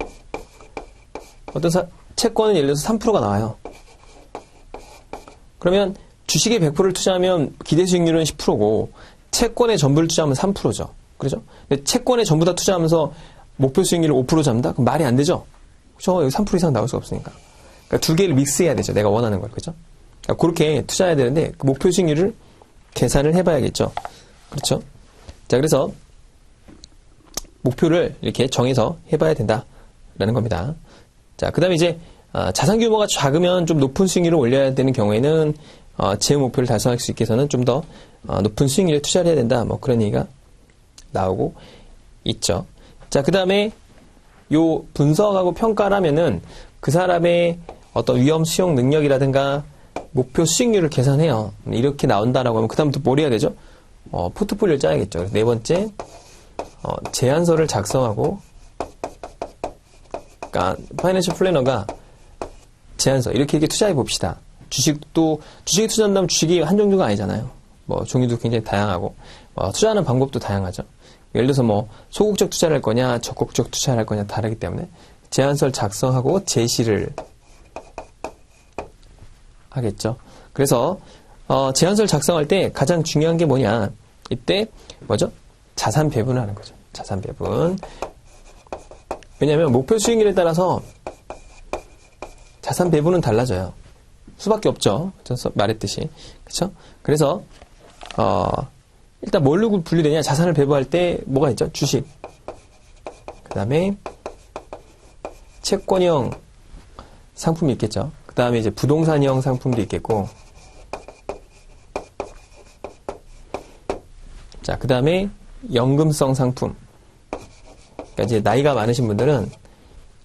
어떤 채권은 예를 들어서 3%가 나와요. 그러면 주식에 100%를 투자하면 기대 수익률은 10%고 채권에 전부를 투자하면 3%죠. 그렇죠? 근데 채권에 전부 다 투자하면서 목표 수익률을 5% 잡는다? 그럼 말이 안 되죠? 그렇죠? 여기 3% 이상 나올 수가 없으니까. 그러니까 두 개를 믹스해야 되죠. 내가 원하는 걸. 그렇죠? 그러니까 그렇게 투자해야 되는데 그 목표 수익률을 계산을 해봐야겠죠. 그렇죠? 자, 그래서 목표를 이렇게 정해서 해봐야 된다라는 겁니다. 자, 그 다음에 이제 자산 규모가 작으면 좀 높은 수익률을 올려야 되는 경우에는 제 목표를 달성할 수 있게 해서는 좀 더 높은 수익률에 투자를 해야 된다. 뭐 그런 얘기가 나오고 있죠. 자, 그 다음에 요 분석하고 평가를 하면은 그 사람의 어떤 위험 수용 능력이라든가 목표 수익률을 계산해요. 이렇게 나온다라고 하면 그 다음부터 뭘 해야 되죠? 포트폴리오를 짜야겠죠. 그래서 네 번째 제안서를 작성하고, 그러니까 파이낸셜 플래너가 제안서 이렇게 투자해 봅시다. 주식에 투자한다면 주식이 한 종류가 아니잖아요. 뭐 종류도 굉장히 다양하고 투자하는 방법도 다양하죠. 예를 들어서 뭐 소극적 투자를 할 거냐 적극적 투자를 할 거냐 다르기 때문에 제안서를 작성하고 제시를 하겠죠. 그래서 제안서를 작성할 때 가장 중요한 게 뭐냐, 이때 뭐죠? 자산 배분을 하는 거죠. 자산 배분. 왜냐하면 목표 수익률에 따라서 자산 배분은 달라져요. 수밖에 없죠. 저 말했듯이. 그렇죠? 그래서 일단 뭘로 분류되냐? 자산을 배분할 때 뭐가 있죠? 주식. 그 다음에 채권형 상품이 있겠죠. 그 다음에 이제 부동산형 상품도 있겠고, 자, 그 다음에 연금성 상품. 그러니까 이제 나이가 많으신 분들은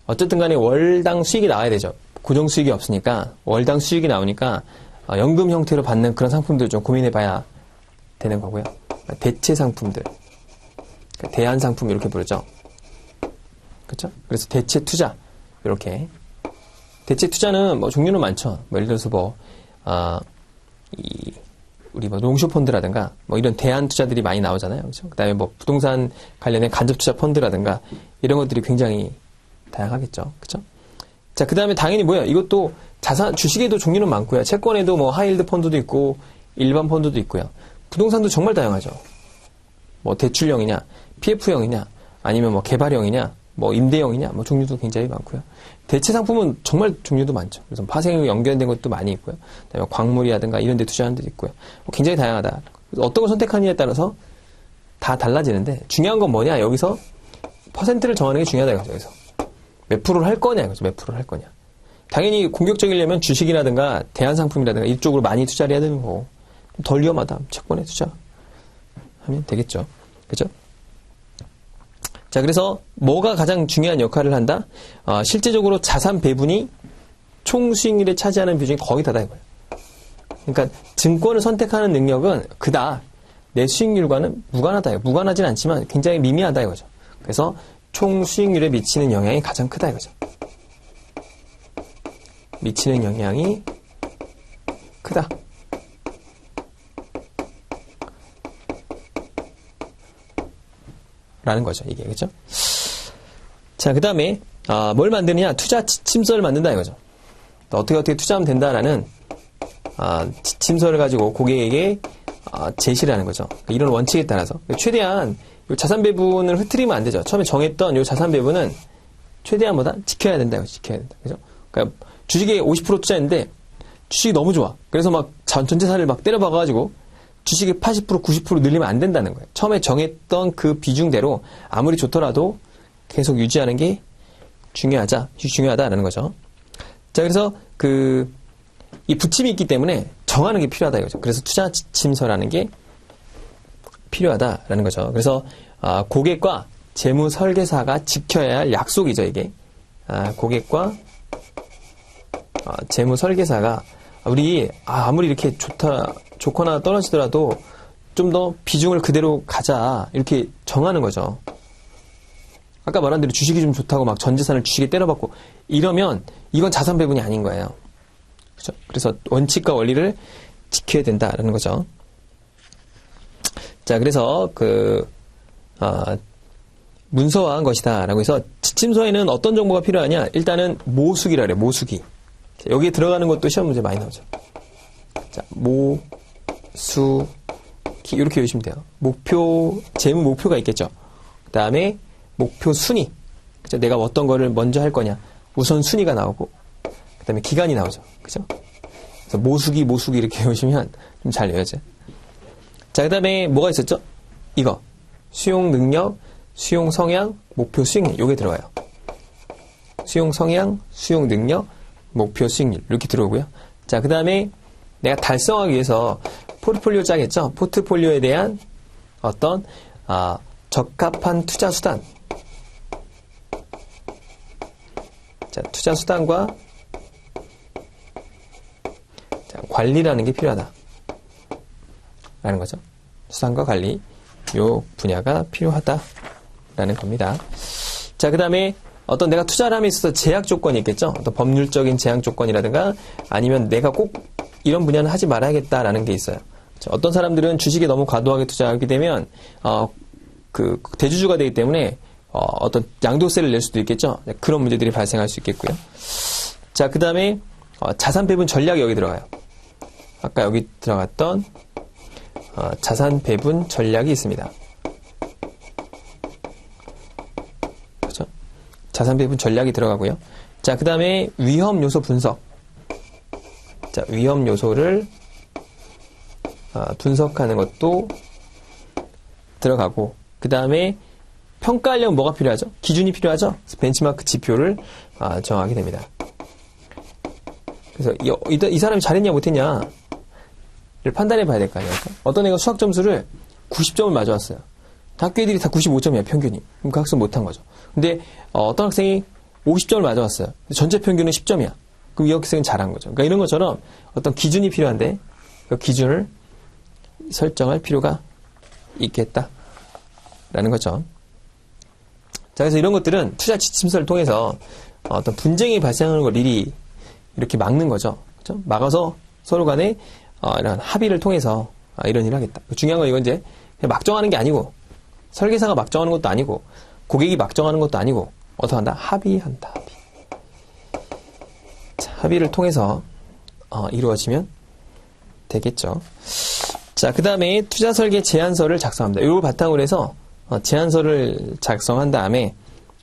어쨌든 간에 월당 수익이 나와야 되죠. 고정 수익이 없으니까 월당 수익이 나오니까 연금 형태로 받는 그런 상품들 좀 고민해 봐야 되는 거고요. 대체 상품들, 대안 상품 이렇게 부르죠. 그렇죠? 그래서 대체 투자 이렇게. 대체 투자는 뭐 종류는 많죠. 뭐 예를 들어서 뭐 우리 뭐 롱쇼 펀드라든가 뭐 이런 대안 투자들이 많이 나오잖아요. 그렇죠? 그다음에 뭐 부동산 관련된 간접 투자 펀드라든가 이런 것들이 굉장히 다양하겠죠. 그렇죠? 자, 그다음에 당연히 뭐야? 이것도 주식에도 종류는 많고요. 채권에도 뭐 하이힐드 펀드도 있고 일반 펀드도 있고요. 부동산도 정말 다양하죠. 뭐 대출형이냐, PF형이냐, 아니면 뭐 개발형이냐, 뭐 임대형이냐, 뭐 종류도 굉장히 많고요. 대체 상품은 정말 종류도 많죠. 그래서 파생이 연결된 것도 많이 있고요. 그다음에 광물이라든가 이런 데 투자하는 데도 있고요. 뭐 굉장히 다양하다. 그래서 어떤 걸 선택하느냐에 따라서 다 달라지는데 중요한 건 뭐냐? 여기서 퍼센트를 정하는 게 중요하다 이거죠. 여기서 몇 프로를 할 거냐 이거죠. 몇 프로를 할 거냐. 당연히 공격적이려면 주식이라든가 대안상품이라든가 이쪽으로 많이 투자를 해야 되는 거고 덜 위험하다. 채권에 투자하면 되겠죠. 그죠? 자, 그래서 뭐가 가장 중요한 역할을 한다? 실제적으로 자산 배분이 총 수익률에 차지하는 비중이 거의 다다 이거예요. 그러니까 증권을 선택하는 능력은 그다. 내 수익률과는 무관하다. 무관하진 않지만 굉장히 미미하다 이거죠. 그래서 총 수익률에 미치는 영향이 가장 크다 이거죠. 미치는 영향이 크다. 라는 거죠, 이게. 그죠? 자, 그 다음에, 뭘 만드느냐? 투자 지침서를 만든다 이거죠. 어떻게 투자하면 된다라는, 지침서를 가지고 고객에게, 제시를 하는 거죠. 이런 원칙에 따라서. 최대한, 자산 배분을 흐트리면 안 되죠. 처음에 정했던 이 자산 배분은 최대한 지켜야 된다 이거죠. 지켜야 된다. 그죠? 그러니까 주식에 50% 투자했는데, 주식이 너무 좋아. 그래서 전재산을 때려박아가지고, 주식이 80%, 90% 늘리면 안 된다는 거예요. 처음에 정했던 그 비중대로 아무리 좋더라도 계속 유지하는 게 중요하다라는 거죠. 자, 그래서 이 부침이 있기 때문에 정하는 게 필요하다 이거죠. 그래서 투자 지침서라는 게 필요하다라는 거죠. 그래서 고객과 재무 설계사가 지켜야 할 약속이죠, 이게. 고객과 재무 설계사가 우리 아무리 이렇게 좋거나 떨어지더라도 좀 더 비중을 그대로 가자 이렇게 정하는 거죠. 아까 말한 대로 주식이 좀 좋다고 전 재산을 주식에 때려박고 이러면 이건 자산 배분이 아닌 거예요. 그렇죠? 그래서 원칙과 원리를 지켜야 된다라는 거죠. 자, 그래서 문서화한 것이다라고 해서 지침서에는 어떤 정보가 필요하냐? 일단은 모수기라 그래요. 모수기. 여기에 들어가는 것도 시험 문제 많이 나오죠. 자, 모수기 이렇게 외우시면 돼요. 재무 목표가 있겠죠. 그 다음에 목표 순위. 그죠? 내가 어떤 거를 먼저 할 거냐. 우선 순위가 나오고, 그 다음에 기간이 나오죠. 그죠? 그래서 모수기 이렇게 외우시면 좀 잘 외워져요. 자, 그 다음에 뭐가 있었죠? 이거. 수용 능력, 수용 성향, 목표 수익률. 요게 들어가요. 수용 성향, 수용 능력, 목표 수익률 이렇게 들어오고요. 자, 그 다음에 내가 달성하기 위해서 포트폴리오 짜겠죠. 포트폴리오에 대한 어떤 적합한 투자 수단. 자, 투자 수단과 관리라는 게 필요하다. 라는 거죠. 수단과 관리 요 분야가 필요하다라는 겁니다. 자, 그 다음에 어떤 내가 투자를 함에 있어서 제약 조건이 있겠죠. 어떤 법률적인 제약 조건이라든가 아니면 내가 꼭 이런 분야는 하지 말아야겠다라는 게 있어요. 어떤 사람들은 주식에 너무 과도하게 투자하게 되면 대주주가 되기 때문에 어떤 양도세를 낼 수도 있겠죠. 그런 문제들이 발생할 수 있겠고요. 자, 그 다음에 자산 배분 전략이 여기 들어가요. 아까 여기 들어갔던 자산 배분 전략이 있습니다. 그렇죠? 자산 배분 전략이 들어가고요. 자, 그 다음에 위험 요소 분석. 자, 위험 요소를 분석하는 것도 들어가고, 그 다음에 평가하려면 뭐가 필요하죠? 기준이 필요하죠? 벤치마크 지표를 정하게 됩니다. 그래서 이 사람이 잘했냐 못했냐를 판단해 봐야 될 거 아니에요. 어떤 애가 수학 점수를 90점을 맞아왔어요. 학교 애들이 다 95점이야, 평균이. 그럼 그 학생 못한 거죠. 근데 어떤 학생이 50점을 맞아왔어요. 전체 평균은 10점이야. 그럼 이 학생은 잘한 거죠. 그러니까 이런 것처럼 어떤 기준이 필요한데 그 기준을 설정할 필요가 있겠다라는 거죠. 자, 그래서 이런 것들은 투자 지침서를 통해서 어떤 분쟁이 발생하는 걸 미리 이렇게 막는 거죠. 그렇죠? 막아서 서로 간에 이런 합의를 통해서 이런 일을 하겠다. 중요한 건 이건 이제 막 정하는 게 아니고 설계사가 막 정하는 것도 아니고 고객이 막 정하는 것도 아니고 어떻게 한다? 합의한다. 자, 합의를 통해서 이루어지면 되겠죠. 자, 그 다음에 투자 설계 제안서를 작성합니다. 이걸 바탕으로 해서 제안서를 작성한 다음에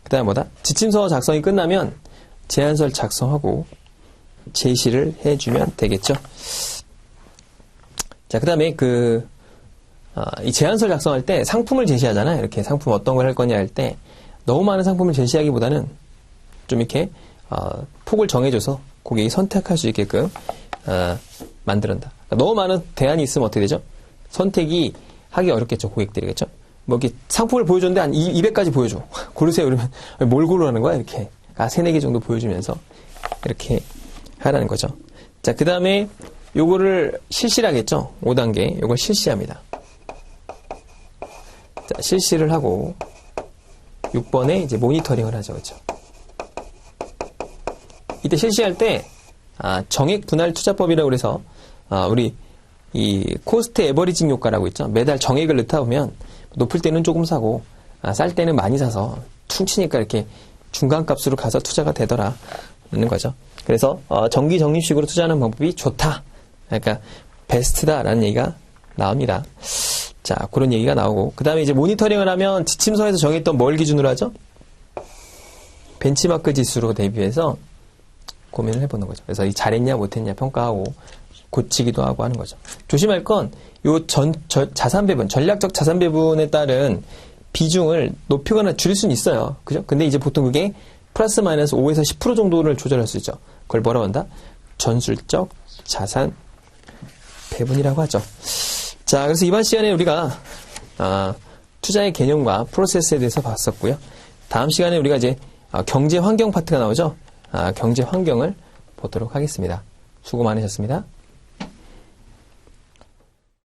그 다음에 뭐다? 지침서 작성이 끝나면 제안서를 작성하고 제시를 해주면 되겠죠. 자, 그 다음에 이 제안서를 작성할 때 상품을 제시하잖아요. 이렇게 상품 어떤 걸 할 거냐 할 때 너무 많은 상품을 제시하기보다는 좀 이렇게 폭을 정해줘서 고객이 선택할 수 있게끔 만들었다. 그러니까 너무 많은 대안이 있으면 어떻게 되죠? 선택이 하기 어렵겠죠. 고객들이겠죠. 뭐 이렇게 상품을 보여줬는데 한 200가지 보여줘. 고르세요. 그러면 뭘 고르라는 거야? 이렇게 3-4개 정도 보여주면서 이렇게 하라는 거죠. 자, 그 다음에 요거를 실시를 하겠죠. 5단계 요걸 실시합니다. 자, 실시를 하고 6번에 이제 모니터링을 하죠. 그렇죠? 이때 실시할 때 정액 분할 투자법이라고 해서 우리 이 코스트 에버리징 효과라고 있죠. 매달 정액을 넣다 보면 높을 때는 조금 사고 쌀 때는 많이 사서 퉁치니까 이렇게 중간값으로 가서 투자가 되더라 있는 거죠. 그래서 정기 적립식으로 투자하는 방법이 좋다. 그러니까 베스트다라는 얘기가 나옵니다. 자, 그런 얘기가 나오고 그 다음에 이제 모니터링을 하면 지침서에서 정했던 뭘 기준으로 하죠? 벤치마크 지수로 대비해서 고민을 해보는 거죠. 그래서 이 잘했냐 못했냐 평가하고 고치기도 하고 하는 거죠. 조심할 건 요 자산 배분, 전략적 자산 배분에 따른 비중을 높이거나 줄일 수는 있어요. 그죠? 근데 이제 보통 그게 플러스 마이너스 5에서 10% 정도를 조절할 수 있죠. 그걸 뭐라고 한다? 전술적 자산 배분이라고 하죠. 자, 그래서 이번 시간에 우리가 투자의 개념과 프로세스에 대해서 봤었고요. 다음 시간에 우리가 이제 경제 환경 파트가 나오죠. 경제 환경을 보도록 하겠습니다. 수고 많으셨습니다.